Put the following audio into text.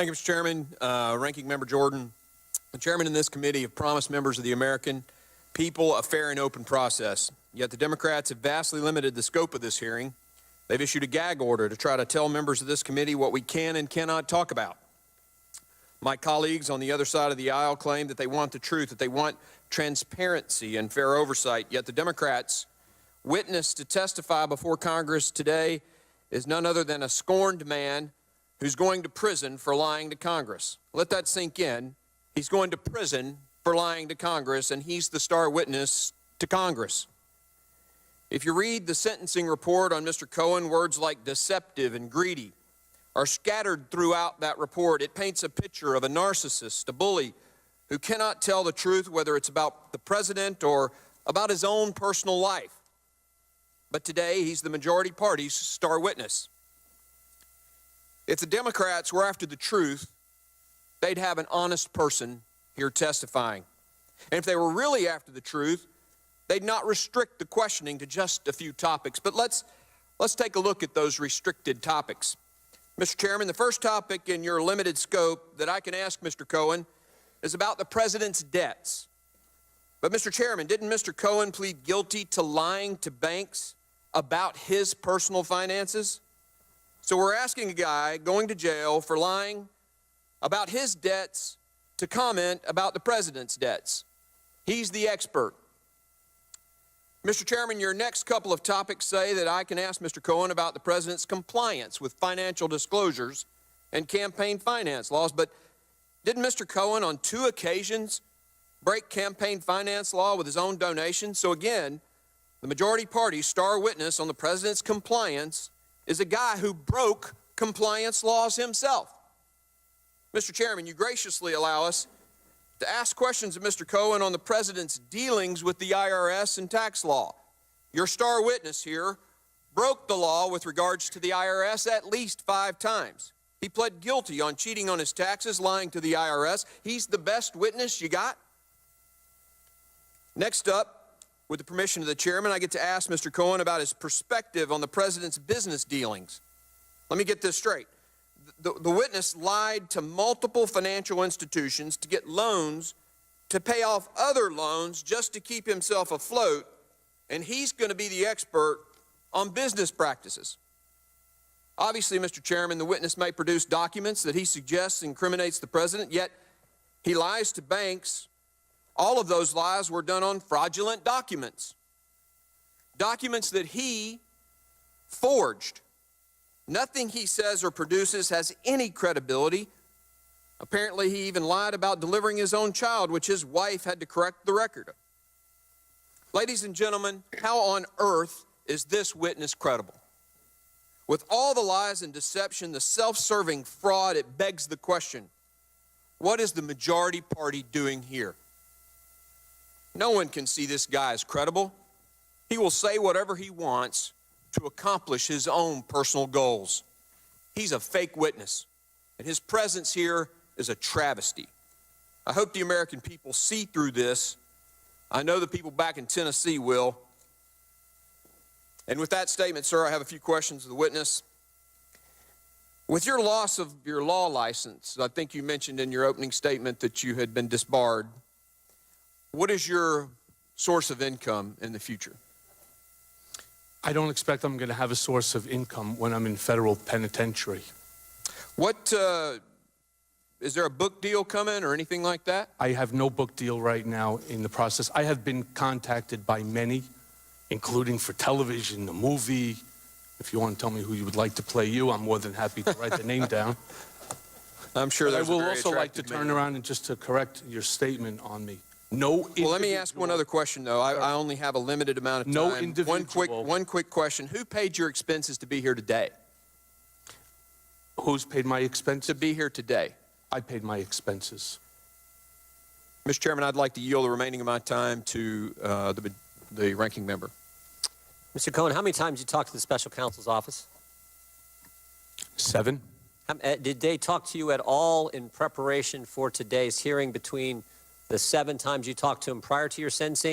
Thank you, Mr. Chairman. Ranking Member Jordan, the chairman in this committee have promised members of the American people a fair and open process. Yet the Democrats have vastly limited the scope of this hearing. They've issued a gag order to try to tell members of this committee what we can and cannot talk about. My colleagues on the other side of the aisle claim that they want the truth, that they want transparency and fair oversight. Yet the Democrats' witness to testify before Congress today is none other than a scorned man who's going to prison for lying to Congress. Let that sink in. He's going to prison for lying to Congress, and he's the star witness to Congress. If you read the sentencing report on Mr. Cohen, words like deceptive and greedy are scattered throughout that report. It paints a picture of a narcissist, a bully, who cannot tell the truth, whether it's about the president or about his own personal life. But today, he's the majority party's star witness. If the Democrats were after the truth, they'd have an honest person here testifying. And if they were really after the truth, they'd not restrict the questioning to just a few topics. But let's take a look at those restricted topics. Mr. Chairman, the first topic in your limited scope that I can ask Mr. Cohen is about the president's debts. But, Mr. Chairman, didn't Mr. Cohen plead guilty to lying to banks about his personal finances? So we're asking a guy going to jail for lying about his debts to comment about the president's debts. He's the expert. Mr. Chairman, your next couple of topics say that I can ask Mr. Cohen about the president's compliance with financial disclosures and campaign finance laws, but didn't Mr. Cohen on 2 occasions break campaign finance law with his own donations? So again, the majority party's star witness on the president's compliance is a guy who broke compliance laws himself. Mr. Chairman, you graciously allow us to ask questions of Mr. Cohen on the president's dealings with the IRS and tax law. Your star witness here broke the law with regards to the IRS at least 5 times. He pled guilty on cheating on his taxes, lying to the IRS. He's the best witness you got. Next up, with the permission of the chairman, I get to ask Mr. Cohen about his perspective on the president's business dealings. Let me get this straight. The witness lied to multiple financial institutions to get loans to pay off other loans just to keep himself afloat, and he's going to be the expert on business practices. Obviously, Mr. Chairman, the witness may produce documents that he suggests incriminates the president, yet he lies to banks. All of those lies were done on fraudulent documents, documents that he forged. Nothing he says or produces has any credibility. Apparently, he even lied about delivering his own child, which his wife had to correct the record of. Ladies and gentlemen, how on earth is this witness credible? With all the lies and deception, the self-serving fraud, it begs the question, what is the majority party doing here? No one can see this guy as credible. He will say whatever he wants to accomplish his own personal goals. He's a fake witness, and his presence here is a travesty. I hope the American people see through this. I know the people back in Tennessee will. And with that statement, sir, I have a few questions of the witness. With your loss of your law license, I think you mentioned in your opening statement that you had been disbarred. What is your source of income in the future? I don't expect I'm going to have a source of income when I'm in federal penitentiary. What, is there a book deal coming or anything like that? I have no book deal right now in the process. I have been contacted by many, including for television, a movie. If you want to tell me who you would like to play you, I'm more than happy to write the name down. I'm sure there's I will also like to turn around and just to correct your statement on me. No. Well, let me ask one other question, though. I only have a limited amount of time. No individual. One quick question. Who paid your expenses to be here today? Who's paid my expenses? To be here today. I paid my expenses. Mr. Chairman, I'd like to yield the remaining of my time to the ranking member. Mr. Cohen, how many times did you talk to the special counsel's office? 7. Did they talk to you at all in preparation for today's hearing between the 7 times you talked to him prior to your sentencing